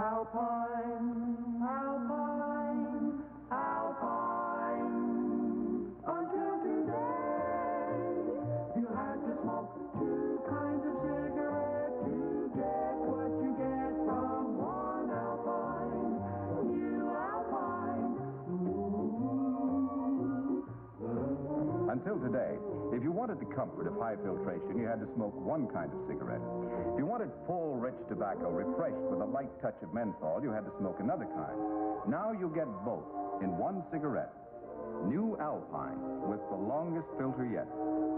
Alpine, Alpine, Alpine. Until today, you had to smoke two kinds of cigarette to get what you get from one Alpine. New Alpine. Until today, if you wanted the comfort of high filtration, you had to smoke one kind of cigarette. If you wanted full, rich tobacco refreshed with a light touch of menthol, you had to smoke another kind. Now you get both in one cigarette. New Alpine with the longest filter yet.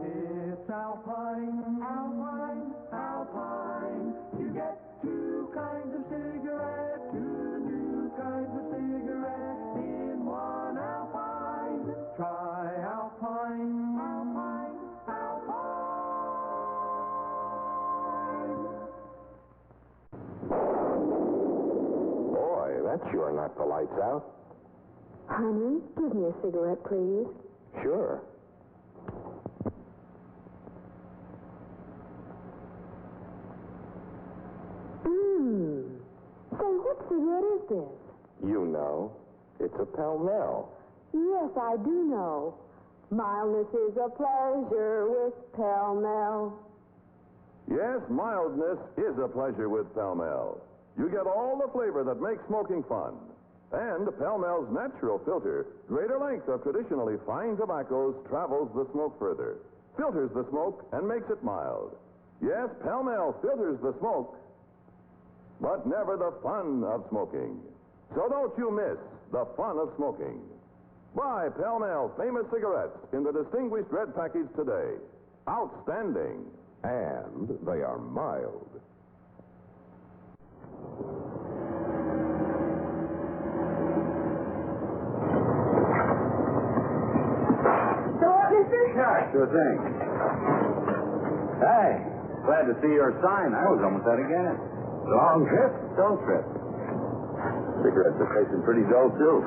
It's Alpine, Alpine, Alpine. You get two kinds of cigarette, two new kinds of cigarette in one Alpine. Try Alpine, Alpine, Alpine. Boy, that sure knocked the lights out. Honey, give me a cigarette, please. Sure. Say, what cigarette is this? You know, it's a Pall Mall. Yes, I do know. Mildness is a pleasure with Pall Mall. Yes, mildness is a pleasure with Pall Mall. You get all the flavor that makes smoking fun. And Pall Mall's natural filter, greater length of traditionally fine tobaccos, travels the smoke further, filters the smoke, and makes it mild. Yes, Pall Mall filters the smoke, but never the fun of smoking. So don't you miss the fun of smoking. Buy Pall Mall famous cigarettes in the distinguished red package today. Outstanding. And they are mild. Yeah, sure thing. Hey, glad to see your sign. I was almost out of gas. Long trip? Dull trip. Cigarettes are tasting pretty dull, too.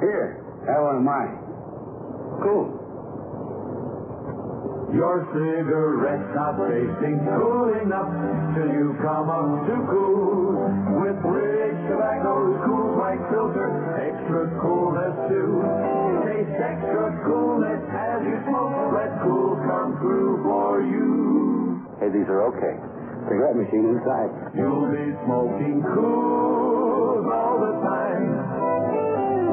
Here, have one of mine. Cool. Your cigarette's not tasting cool enough till you come up to cool. With rich tobacco's cool white filter, extra coolness too. Taste extra coolness as you smoke. Let cool come through for you. Hey, these are okay. Cigarette machine inside. You'll be smoking cool all the time.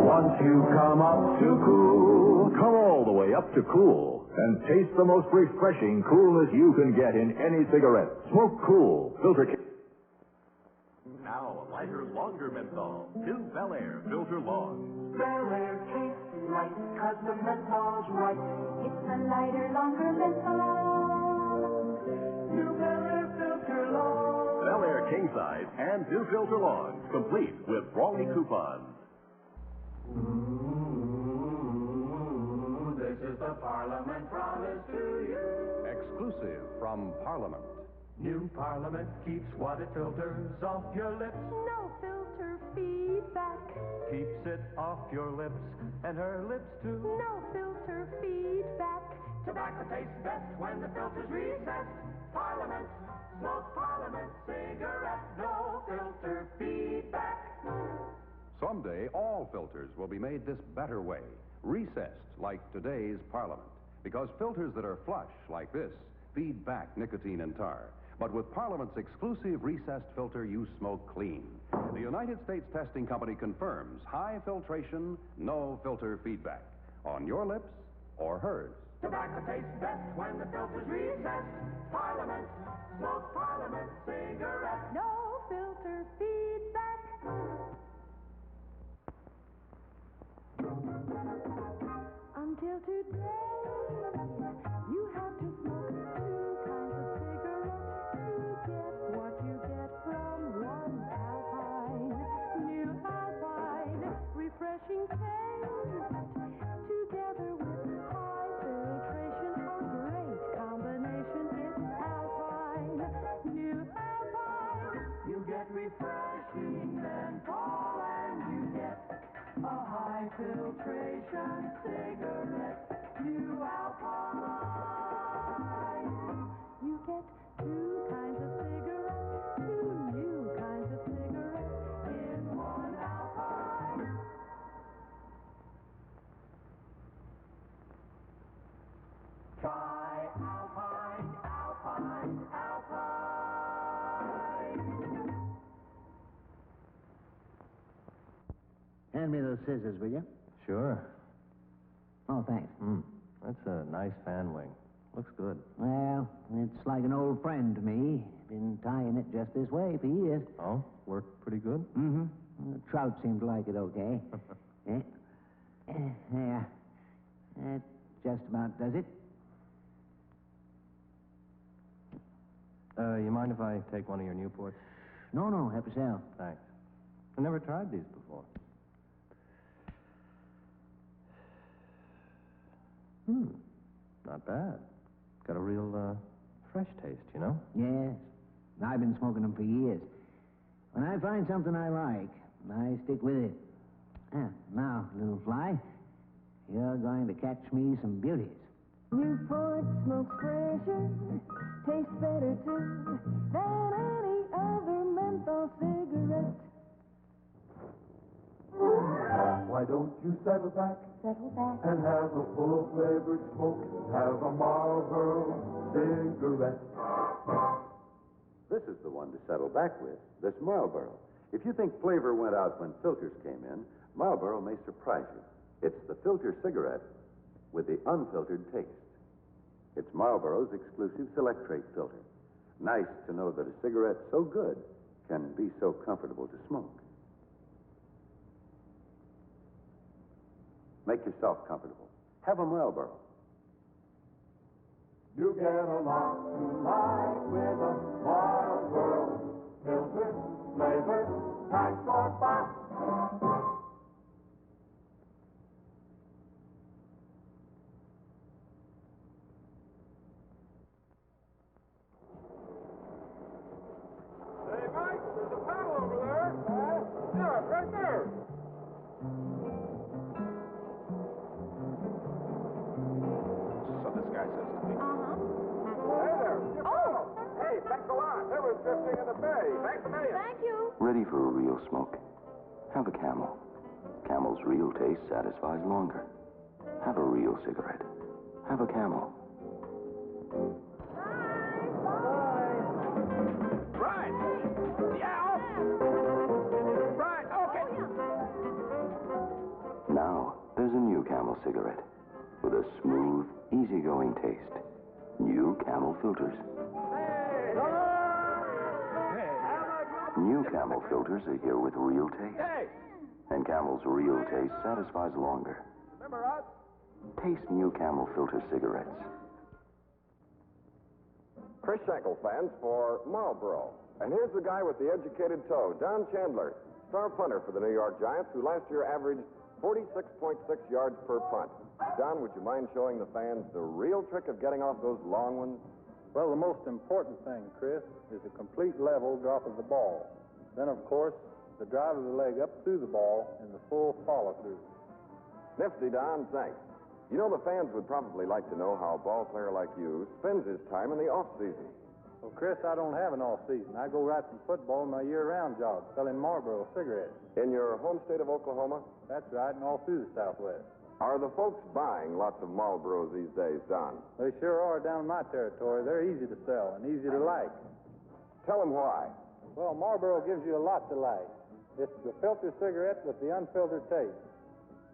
Once you come up to cool. Come all the way up to cool and taste the most refreshing coolness you can get in any cigarette. Smoke Cool. Filter. Now, a lighter, longer menthol. New Bel Air Filter Long. Bel Air tastes light, 'cause the menthol's right. It's a lighter, longer menthol. New Bel Air Filter Long. Bel Air King Size and New Filter Long. Complete with Brawley coupons. This is the Parliament promise to you. Exclusive from Parliament. New Parliament keeps what it filters off your lips. No filter feedback. Keeps it off your lips and her lips too. No filter feedback. Tobacco tastes best when the filter's recessed. Parliament, smoke Parliament cigarette. No filter feedback. Someday, all filters will be made this better way, recessed like today's Parliament. Because filters that are flush, like this, feed back nicotine and tar. But with Parliament's exclusive recessed filter, you smoke clean. The United States Testing Company confirms high filtration, no filter feedback. On your lips or hers. Tobacco tastes best when the filter's recessed. Parliament, smoke Parliament cigarette. No filter feedback. Until today, you had to smoke two kinds of cigarettes to get what you get from one Alpine. New Alpine, refreshing taste, together with high filtration, a great combination. It's Alpine, New Alpine. You get refreshing menthol and you get a high filtration cigarette. New Alpine. You get two kinds of cigarettes, two new kinds of cigarettes me those scissors, will you? Sure. Oh, thanks. That's a nice fan wing. Looks good. Well, it's like an old friend to me. Been tying it just this way for years. Oh? Worked pretty good? Mm-hmm. The trout seemed to like it okay. Yeah. That just about does it. You mind if I take one of your Newports? No, help yourself. Thanks. I never tried these before. Not bad. Got a real, fresh taste, you know? Yes. I've been smoking them for years. When I find something I like, I stick with it. Now, little fly, you're going to catch me some beauties. Newport smokes fresher, tastes better too than any other menthol cigarette. Why don't you settle back and have a full flavored smoke? Have a Marlboro cigarette. This is the one to settle back with, this Marlboro. If you think flavor went out when filters came in, Marlboro may surprise you. It's the filter cigarette with the unfiltered taste. It's Marlboro's exclusive Selectrate filter. Nice to know that a cigarette so good can be so comfortable to smoke. Make yourself comfortable. Have a Marlboro. You get a lot to like with a Marlboro filter, flavor, pack or box. Hey, Mike, there's a panel over there. Yeah, right there. So this guy says to me. Hey there. Oh! Hey, thanks a lot. There was drifting in the bay. Thanks a million. Thank you. Ready for a real smoke? Have a Camel. Camel's real taste satisfies longer. Have a real cigarette. Have a Camel. Right. Yeah. Right. Okay. Now, there's a new Camel cigarette with a smooth, easygoing taste. New Camel filters. New Camel filters are here with real taste. Hey. And Camel's real taste satisfies longer. Remember us? Taste new Camel filter cigarettes. Chris Schenkel fans for Marlboro. And here's the guy with the educated toe, Don Chandler, star punter for the New York Giants, who last year averaged 46.6 yards per punt. Don, would you mind showing the fans the real trick of getting off those long ones? Well, the most important thing, Chris, is a complete level drop of the ball. Then, of course, the drive of the leg up through the ball and the full follow-through. Nifty, Don, thanks. You know, the fans would probably like to know how a ball player like you spends his time in the off-season. Well, Chris, I don't have an off-season. I go right from football in my year-round job, selling Marlboro cigarettes. In your home state of Oklahoma? That's right, and all through the Southwest. Are the folks buying lots of Marlboros these days, Don? They sure are down in my territory. They're easy to sell and easy to like. Tell them why. Well, Marlboro gives you a lot to like. It's the filter cigarette with the unfiltered taste.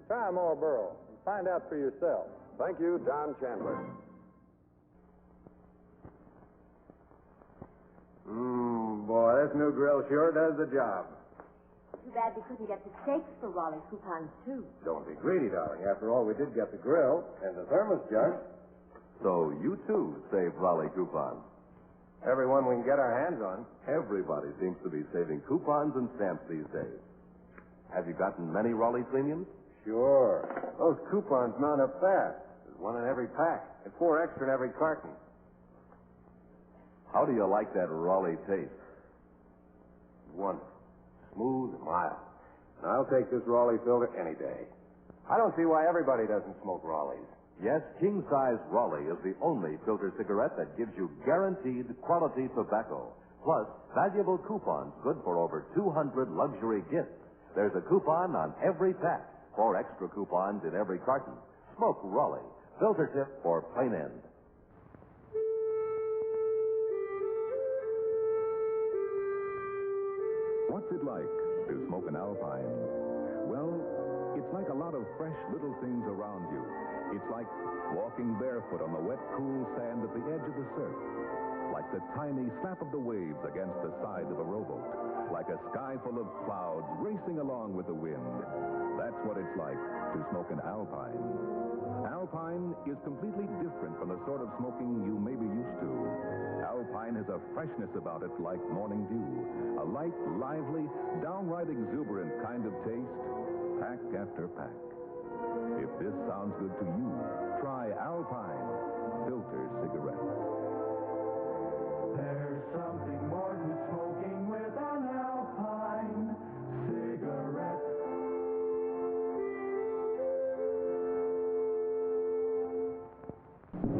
Try a Marlboro and find out for yourself. Thank you, Don Chandler. Boy, this new grill sure does the job. Too bad we couldn't get the steaks for Raleigh's coupons, too. Don't be greedy, darling. After all, we did get the grill and the thermos jug. So you too save Raleigh coupons. Everyone we can get our hands on. Everybody seems to be saving coupons and stamps these days. Have you gotten many Raleigh premiums? Sure. Those coupons mount up fast. There's one in every pack and 4 extra in every carton. How do you like that Raleigh taste? Wonderful. Smooth and mild. And I'll take this Raleigh filter any day. I don't see why everybody doesn't smoke Raleighs. Yes, king-size Raleigh is the only filter cigarette that gives you guaranteed quality tobacco. Plus, valuable coupons good for over 200 luxury gifts. There's a coupon on every pack, 4 extra coupons in every carton. Smoke Raleigh. Filter tip for plain end. What's it like to smoke an Alpine? Well, It's like a lot of fresh little things around you. It's like walking barefoot on the wet, cool sand at the edge of the surf. Like the tiny slap of the waves against the side of a rowboat. Like a sky full of clouds racing along with the wind. That's what it's like to smoke an Alpine. Alpine is completely different from the sort of smoking you may be used to. Alpine has a freshness about it like morning dew. A light, lively, downright exuberant kind of taste, pack after pack. If this sounds good to you, try Alpine filter cigarettes. There's something more to smoking with an Alpine cigarette.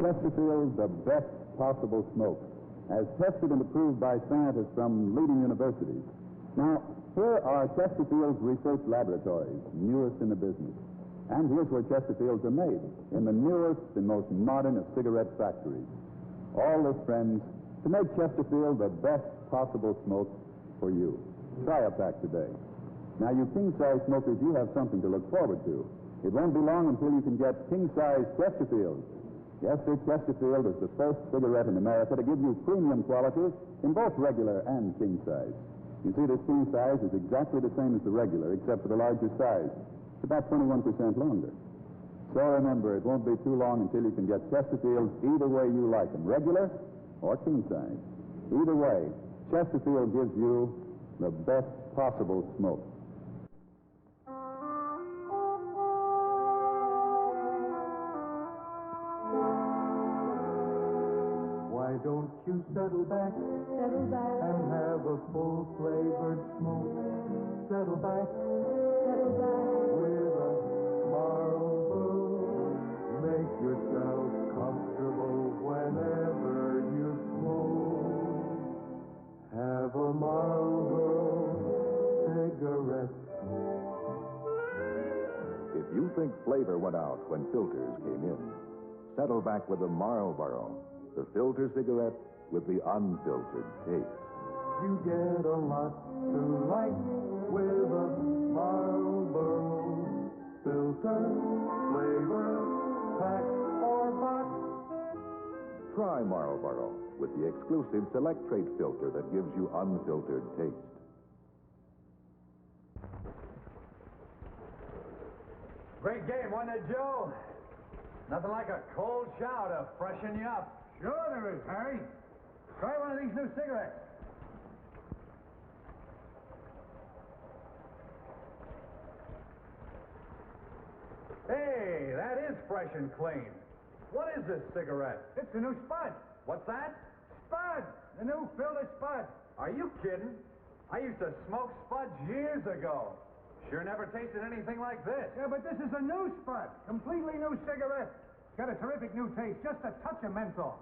Chesterfield, the best possible smoke, as tested and approved by scientists from leading universities. Now, here are Chesterfield's research laboratories, newest in the business. And here's where Chesterfields are made, in the newest and most modern of cigarette factories. All this, friends, to make Chesterfield the best possible smoke for you. Try a pack today. Now, you king-size smokers, you have something to look forward to. It won't be long until you can get king-size Chesterfields. Yes, sir, Chesterfield is the first cigarette in America to give you premium quality in both regular and king-size. You see, this king-size is exactly the same as the regular, except for the larger size. It's about 21% longer. So remember, it won't be too long until you can get Chesterfields either way you like them, regular or king-size. Either way, Chesterfield gives you the best possible smoke. Why don't you settle back and have a full flavored smoke? Settle back with a Marlboro. Make yourself comfortable whenever you smoke. Have a Marlboro cigarette. If you think flavor went out when filters came in, settle back with the Marlboro, the filter cigarette with the unfiltered taste. You get a lot to like with a Marlboro filter, flavor, pack, or box. Try Marlboro with the exclusive Select Trait filter that gives you unfiltered taste. Great game, wasn't it, Joe? Nothing like a cold shower to freshen you up. Sure there is, Harry. Try one of these new cigarettes. Hey, that is fresh and clean. What is this cigarette? It's the new Spud. What's that? Spud! The new filter Spud. Are you kidding? I used to smoke Spuds years ago. Sure never tasted anything like this. Yeah, but this is a new Spud. Completely new cigarette. It's got a terrific new taste, just a touch of menthol.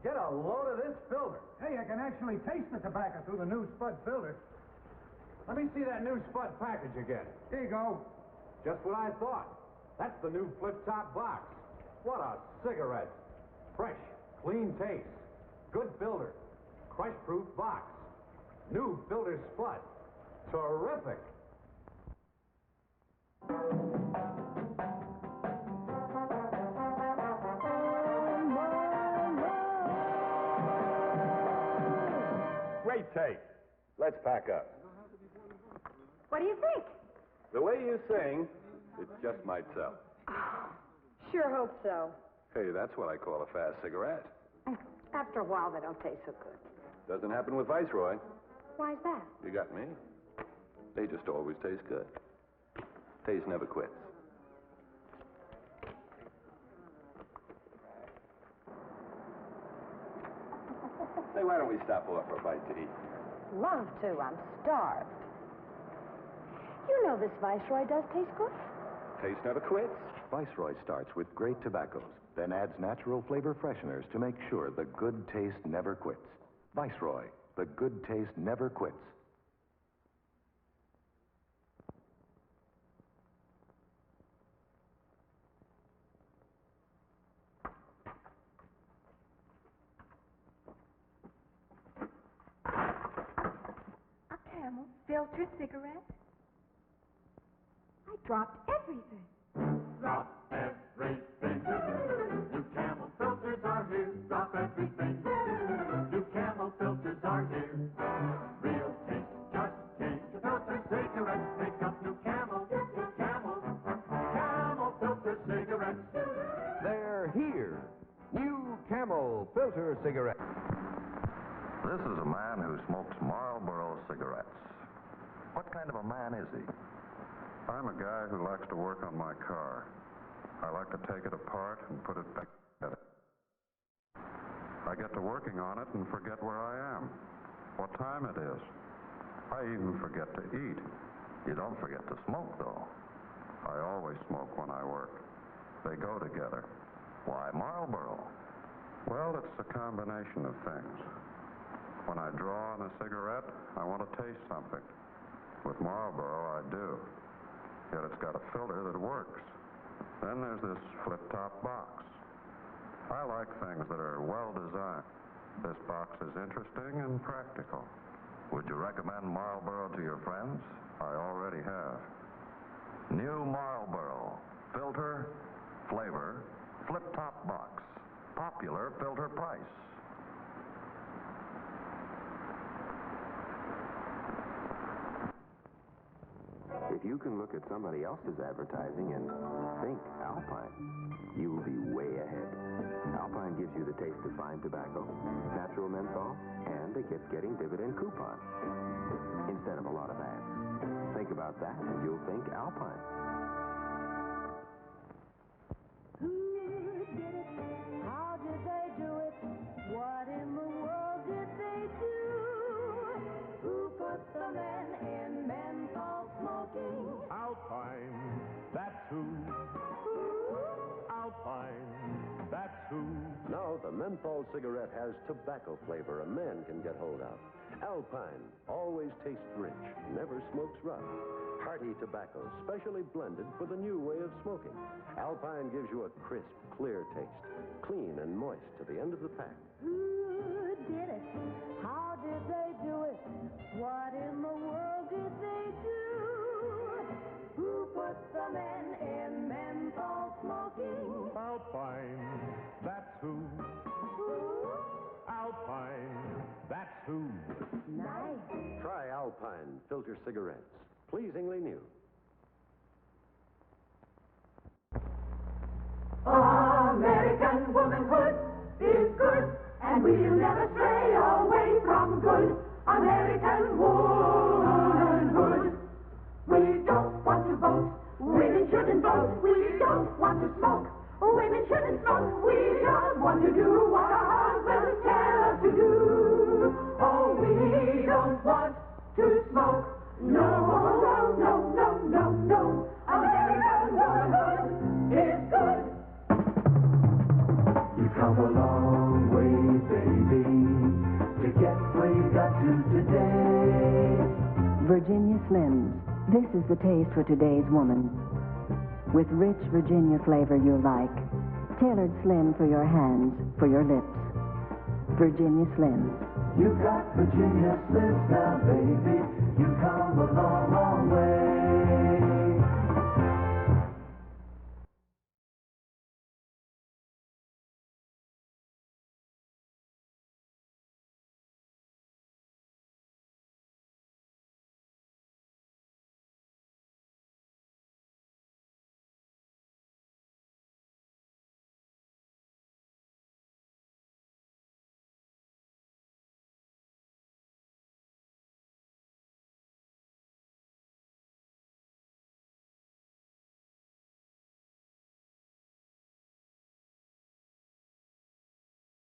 Get a load of this filter. Hey, I can actually taste the tobacco through the new Spud filter. Let me see that new Spud package again. Here you go. Just what I thought. That's the new flip-top box. What a cigarette. Fresh, clean taste. Good filter. Crush-proof box. New filter Spud. Terrific. Great take. Let's pack up. What do you think? The way you sing, it just might sell. Sure hope so. Hey, that's what I call a fast cigarette. After a while, they don't taste so good. Doesn't happen with Viceroy. Why's that? You got me. They just always taste good. Taste never quits. Say, why don't we stop off for a bite to eat? Love to. I'm starved. You know this Viceroy does taste good. Taste never quits. Viceroy starts with great tobaccos, then adds natural flavor fresheners to make sure the good taste never quits. Viceroy, the good taste never quits. A Camel filtered cigarette. I dropped everything. Drop everything. New Camel filters are here. Drop everything. New Camel filters are here. Real taste, just change your filter. Cigarettes make up New Camel. Camel filter cigarettes. They're here. New Camel filter cigarettes. This is a man who smokes Marlboro cigarettes. What kind of a man is he? I'm a guy who likes to work on my car. I like to take it apart and put it back together. I get to working on it and forget where I am, what time it is. I even forget to eat. You don't forget to smoke, though. I always smoke when I work. They go together. Why Marlboro? Well, it's a combination of things. When I draw on a cigarette, I want to taste something. With Marlboro, I do. Yet it's got a filter that works. Then there's this flip-top box. I like things that are well-designed. This box is interesting and practical. Would you recommend Marlboro to your friends? I already have. New Marlboro. Filter, flavor, flip-top box. Popular filter price. If you can look at somebody else's advertising and think Alpine, you'll be way ahead. Alpine gives you the taste of fine tobacco, natural menthol, and a gift-getting dividend coupon instead of a lot of ads. Think about that and you'll think Alpine. Who did it? How did they do it? What in the world did they do? Who put the men in menthol smoking? Alpine, that's who. Alpine, that's who. Now the menthol cigarette has tobacco flavor a man can get hold of. Alpine always tastes rich, never smokes rough. Hearty tobacco, specially blended for the new way of smoking. Alpine gives you a crisp, clear taste, clean and moist to the end of the pack. Who did it? How did they do it? What in the world did they do? Who put the men in menthol smoking? Alpine, that's who. Alpine, that's who. Nice. Try Alpine filter cigarettes. Pleasingly new. American womanhood is good, and we'll never stray away from good American womanhood. We don't want to vote, women shouldn't vote. We don't want to smoke, women shouldn't smoke. We just want to do what our husbands tell us to do. Oh, we don't want to smoke. No, no, no, no, no, no. American womanhood is good. You've come a long way, baby, to get where you got to today. Virginia Slims. This is the taste for today's woman. With rich Virginia flavor you like. Tailored slim for your hands, for your lips. Virginia Slims. You've got Virginia Slims now, baby. You've come a long, long way.